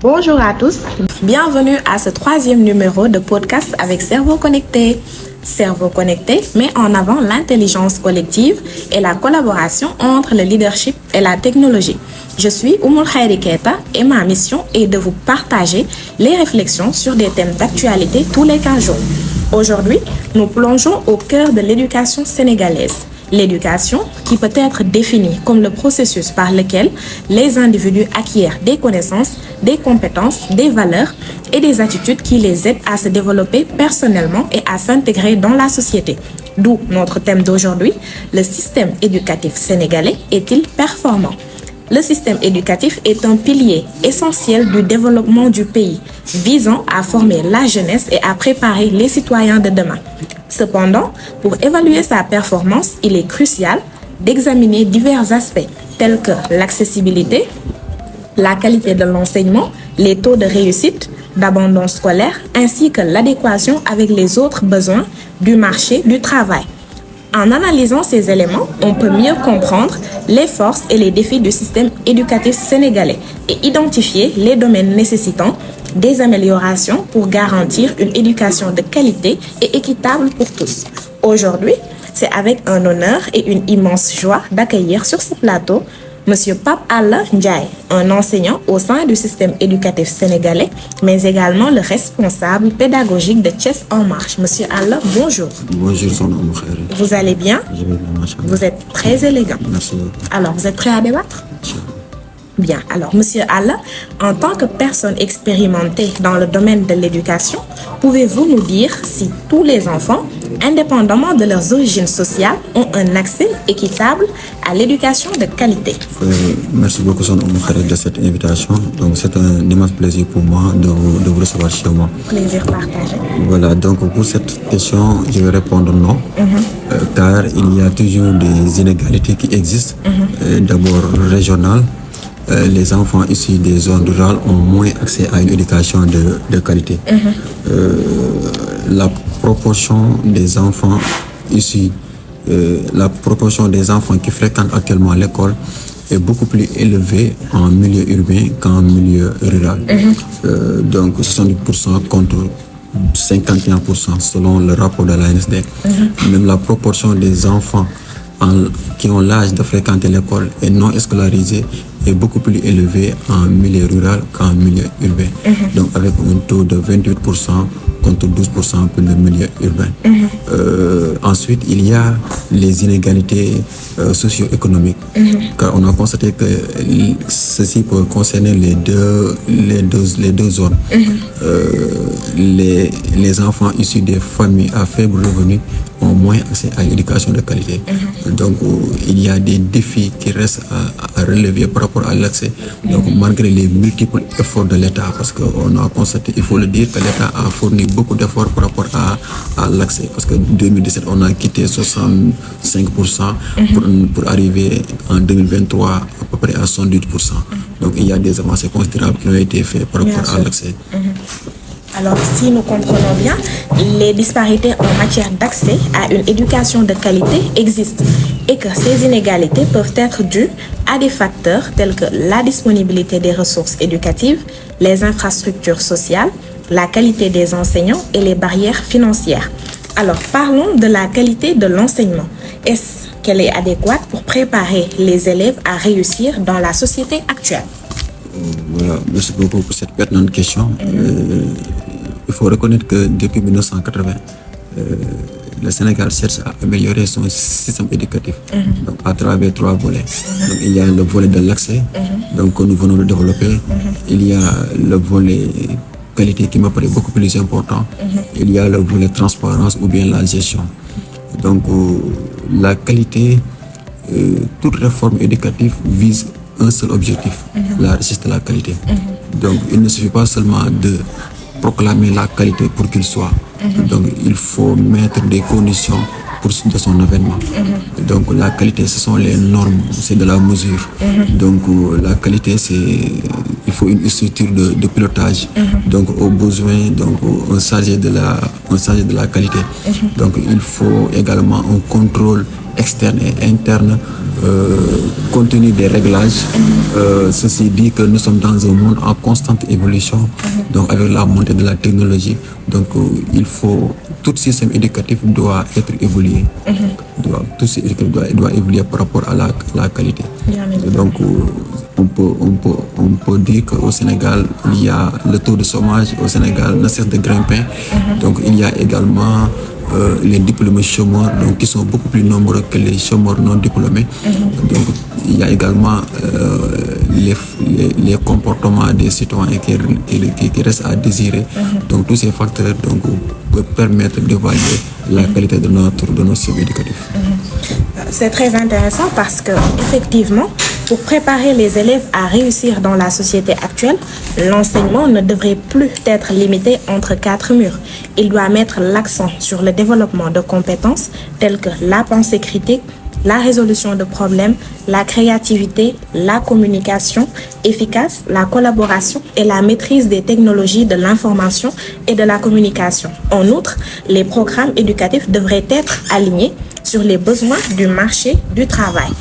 Bonjour à tous, bienvenue à ce 3e numéro de podcast avec Cerveau Connecté. Cerveau Connecté met en avant l'intelligence collective et la collaboration entre le leadership et la technologie. Je suis Oumoul Khairi Keita et ma mission est de vous partager les réflexions sur des thèmes d'actualité tous les 15 jours. Aujourd'hui, nous plongeons au cœur de l'éducation sénégalaise. L'éducation qui peut être définie comme le processus par lequel les individus acquièrent des connaissances, des compétences, des valeurs et des attitudes qui les aident à se développer personnellement et à s'intégrer dans la société. D'où notre thème d'aujourd'hui, le système éducatif sénégalais est-il performant ? Le système éducatif est un pilier essentiel du développement du pays, visant à former la jeunesse et à préparer les citoyens de demain. Cependant, pour évaluer sa performance, il est crucial d'examiner divers aspects tels que l'accessibilité, la qualité de l'enseignement, les taux de réussite, d'abandon scolaire, ainsi que l'adéquation avec les autres besoins du marché du travail. En analysant ces éléments, on peut mieux comprendre les forces et les défis du système éducatif sénégalais et identifier les domaines nécessitant des améliorations pour garantir une éducation de qualité et équitable pour tous. Aujourd'hui, c'est avec un honneur et une immense joie d'accueillir sur ce plateau Monsieur Pape Alla Ndiaye, un enseignant au sein du système éducatif sénégalais, mais également le responsable pédagogique de Thiès En Marche. Monsieur Alla, bonjour. Bonjour, son nom est Vous allez bien? Je vais bien, machallah. Vous êtes très élégant. Merci. Alors, vous êtes prêt à débattre? Bien, alors, Monsieur Alla, en tant que personne expérimentée dans le domaine de l'éducation, pouvez-vous nous dire si tous les enfants, indépendamment de leurs origines sociales, ont un accès équitable à l'éducation de qualité? Merci beaucoup, son nom de cette invitation. Donc, c'est un immense plaisir pour moi de vous recevoir chez moi. Plaisir partagé. Voilà, donc pour cette question, je vais répondre non, car il y a toujours des inégalités qui existent. D'abord régionales. Les enfants issus des zones rurales ont moins accès à une éducation de qualité. La proportion des enfants issus, la proportion des enfants qui fréquentent actuellement l'école est beaucoup plus élevée en milieu urbain qu'en milieu rural. Donc 70% contre 51% selon le rapport de l'ANSD. Même la proportion des enfants qui ont l'âge de fréquenter l'école et non scolarisés est beaucoup plus élevé en milieu rural qu'en milieu urbain. Donc avec un taux de 28% contre 12% pour le milieu urbain. Ensuite, il y a les inégalités socio-économiques. Car on a constaté que ceci peut concerner les deux zones. Les enfants issus des familles à faible revenu ont moins accès à l'éducation de qualité. Donc, il y a des défis qui restent à relever par rapport à l'accès. Donc, malgré les multiples efforts de l'État, parce qu'on a constaté, il faut le dire, que l'État a fourni beaucoup d'efforts par rapport à l'accès. Parce que 2017, on a quitté 65% pour arriver en 2023 à peu près à 108%. Donc, il y a des avancées considérables qui ont été faites par rapport à l'accès. Alors, si nous comprenons bien, les disparités en matière d'accès à une éducation de qualité existent et que ces inégalités peuvent être dues à des facteurs tels que la disponibilité des ressources éducatives, les infrastructures sociales, la qualité des enseignants et les barrières financières. Alors, parlons de la qualité de l'enseignement. Est-ce qu'elle est adéquate pour préparer les élèves à réussir dans la société actuelle? Voilà, merci beaucoup pour cette pertinente question. Il faut reconnaître que depuis 1980, le Sénégal cherche à améliorer son système éducatif donc à travers 3 volets. Donc, il y a le volet de l'accès donc, que nous venons de développer. Il y a le volet qualité qui m'apparaît beaucoup plus important. Il y a le volet transparence ou bien la gestion. Donc la qualité, toute réforme éducative vise un seul objectif, la recherche de la qualité. Donc il ne suffit pas seulement de proclamer la qualité pour qu'il soit. Donc il faut mettre des conditions de son avènement. Donc la qualité, ce sont les normes, c'est de la mesure. Donc la qualité, il faut une structure de pilotage. Donc au besoin, donc un chargé de la qualité. Donc il faut également un contrôle externes et internes, compte tenu des réglages. Ceci dit que nous sommes dans un monde en constante évolution, donc avec la montée de la technologie. Donc tout système éducatif doit être évolué. Tout système éducatif doit évoluer par rapport à la qualité. Donc on peut dire qu'au Sénégal, il y a le taux de chômage au Sénégal ne cesse de grimper. Donc il y a également les diplômés chômeurs, donc qui sont beaucoup plus nombreux que les chômeurs non diplômés. Donc il y a également les comportements des citoyens qui restent à désirer. Donc tous ces facteurs peuvent permettre d'évaluer la qualité de notre système éducatif. C'est très intéressant parce que effectivement, pour préparer les élèves à réussir dans la société actuelle, l'enseignement ne devrait plus être limité entre 4 murs. Il doit mettre l'accent sur le développement de compétences telles que la pensée critique, la résolution de problèmes, la créativité, la communication efficace, la collaboration et la maîtrise des technologies de l'information et de la communication. En outre, les programmes éducatifs devraient être alignés sur les besoins du marché du travail.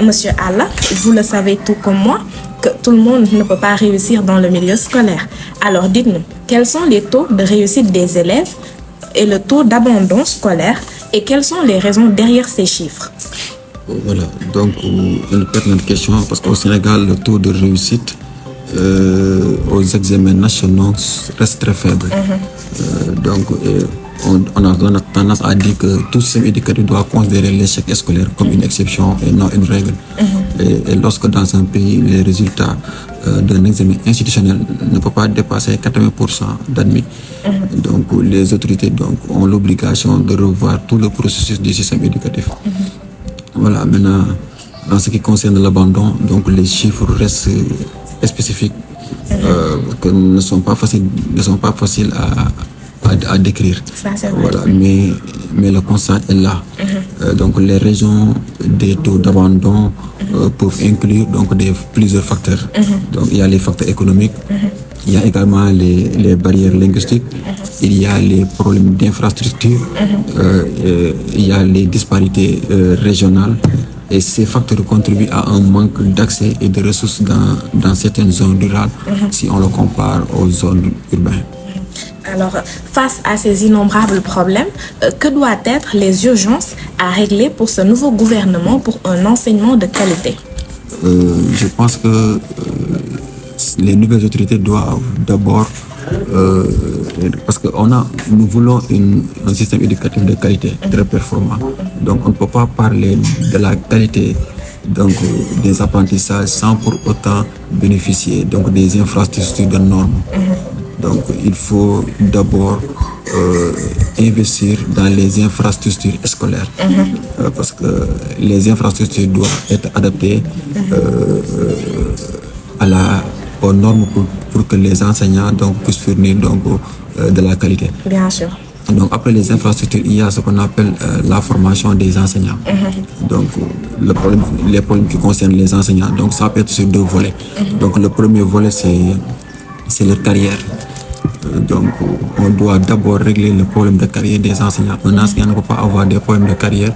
Monsieur Allah, vous le savez tout comme moi, que tout le monde ne peut pas réussir dans le milieu scolaire. Alors dites-nous, quels sont les taux de réussite des élèves et le taux d'abandon scolaire et quelles sont les raisons derrière ces chiffres? Voilà, donc une pertinente question parce qu'au Sénégal, le taux de réussite aux examens nationaux reste très faible. On a tendance à dire que tout système éducatif doit considérer l'échec scolaire comme une exception et non une règle. Et lorsque dans un pays, les résultats d'un examen institutionnel ne peuvent pas dépasser 80% d'admis, donc les autorités ont l'obligation de revoir tout le processus du système éducatif. Voilà, maintenant, en ce qui concerne l'abandon, donc les chiffres restent spécifiques, que ne sont pas faciles à décrire. Ça, c'est vrai. Voilà, mais le constat est là. Donc les raisons des taux d'abandon peuvent inclure plusieurs facteurs. Donc il y a les facteurs économiques, il y a également les barrières linguistiques, il y a les problèmes d'infrastructure, il y a les disparités régionales. Et ces facteurs contribuent à un manque d'accès et de ressources dans certaines zones rurales si on le compare aux zones urbaines. Alors, face à ces innombrables problèmes, que doivent être les urgences à régler pour ce nouveau gouvernement pour un enseignement de qualité? Je pense que les nouvelles autorités doivent d'abord, parce que nous voulons un système éducatif de qualité très performant. Donc on ne peut pas parler de la qualité des apprentissages sans pour autant bénéficier des infrastructures de normes. Donc il faut d'abord investir dans les infrastructures scolaires parce que les infrastructures doivent être adaptées aux normes pour que les enseignants puissent fournir de la qualité. Bien sûr. Donc après les infrastructures, il y a ce qu'on appelle la formation des enseignants. Donc les problèmes qui concernent les enseignants, donc ça peut être sur 2 volets. Donc le premier volet c'est leur carrière. Donc on doit d'abord régler le problème de carrière des enseignants. Un enseignant ne peut pas avoir des problèmes de carrière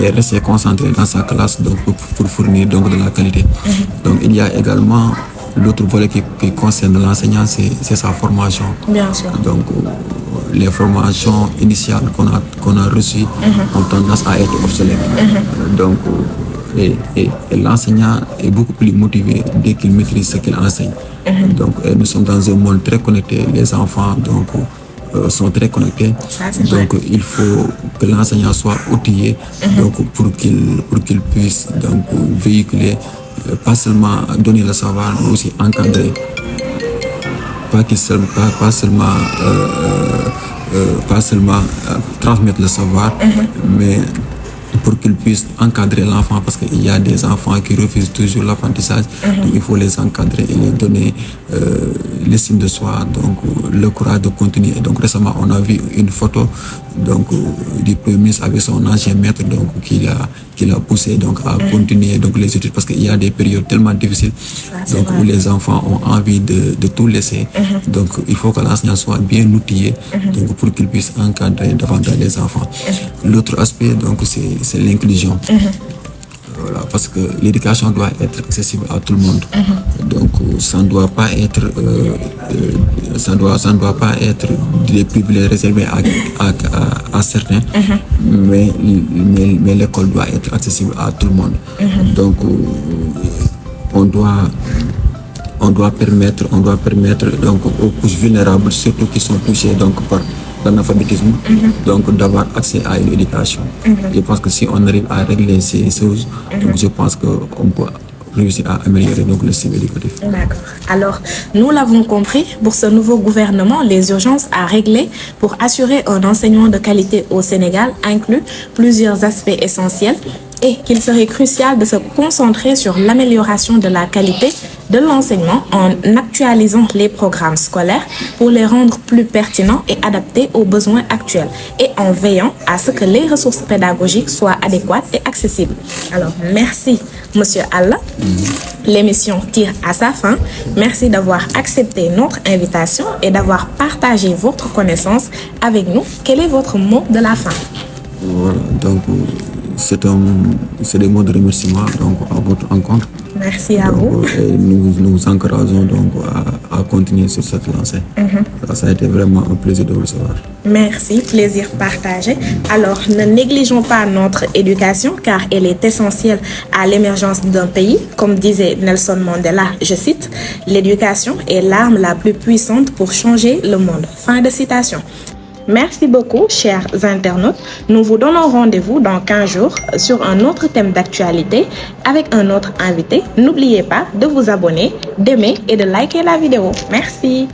et rester concentré dans sa classe pour fournir de la qualité. Donc il y a également l'autre volet qui concerne l'enseignant, c'est sa formation. Bien sûr. Donc les formations initiales qu'on a reçues ont tendance à être obsolètes. Donc et l'enseignant est beaucoup plus motivé dès qu'il maîtrise ce qu'il enseigne. Donc nous sommes dans un monde très connecté. Les enfants sont très connectés. Donc il faut que l'enseignant soit outillé pour qu'il puisse véhiculer, pas seulement donner le savoir, mais aussi encadrer. Pas seulement transmettre le savoir, mais pour qu'ils puissent encadrer l'enfant, parce qu'il y a des enfants qui refusent toujours l'apprentissage. Donc il faut les encadrer et les donner l'estime de soi, le courage de continuer. Donc récemment, on a vu une photo donc du premier ministre avec son ancien maître, donc qui l'a poussé donc à continuer donc les études, parce qu'il y a des périodes tellement difficiles donc où les enfants ont envie de tout laisser. Donc il faut que l'enseignant soit bien outillé donc pour qu'il puisse encadrer davantage les enfants. L'autre aspect donc c'est l'inclusion. Voilà, parce que l'éducation doit être accessible à tout le monde. Donc ça ne doit pas être des privilèges réservés à certains, mais l'école doit être accessible à tout le monde. Donc on doit permettre donc aux couches vulnérables, surtout qui sont touchées donc par l'analphabétisme, donc d'avoir accès à une éducation. Je pense que si on arrive à régler ces choses, donc je pense qu'on peut réussir à améliorer donc le système éducatif. D'accord. Alors, nous l'avons compris, pour ce nouveau gouvernement, les urgences à régler pour assurer un enseignement de qualité au Sénégal incluent plusieurs aspects essentiels et qu'il serait crucial de se concentrer sur l'amélioration de la qualité de l'enseignement en actualisant les programmes scolaires pour les rendre plus pertinents et adaptés aux besoins actuels et en veillant à ce que les ressources pédagogiques soient adéquates et accessibles. Alors, merci, Monsieur Allah. L'émission tire à sa fin. Merci d'avoir accepté notre invitation et d'avoir partagé votre connaissance avec nous. Quel est votre mot de la fin? Voilà, donc c'est des mots de remerciement donc à votre encontre. Merci à vous. Et nous encourageons donc à continuer sur cette lancée. Ça a été vraiment un plaisir de vous recevoir. Merci, plaisir partagé. Alors, ne négligeons pas notre éducation car elle est essentielle à l'émergence d'un pays. Comme disait Nelson Mandela, je cite, « L'éducation est l'arme la plus puissante pour changer le monde ». Fin de citation. Merci beaucoup, chers internautes. Nous vous donnons rendez-vous dans 15 jours sur un autre thème d'actualité avec un autre invité. N'oubliez pas de vous abonner, d'aimer et de liker la vidéo. Merci.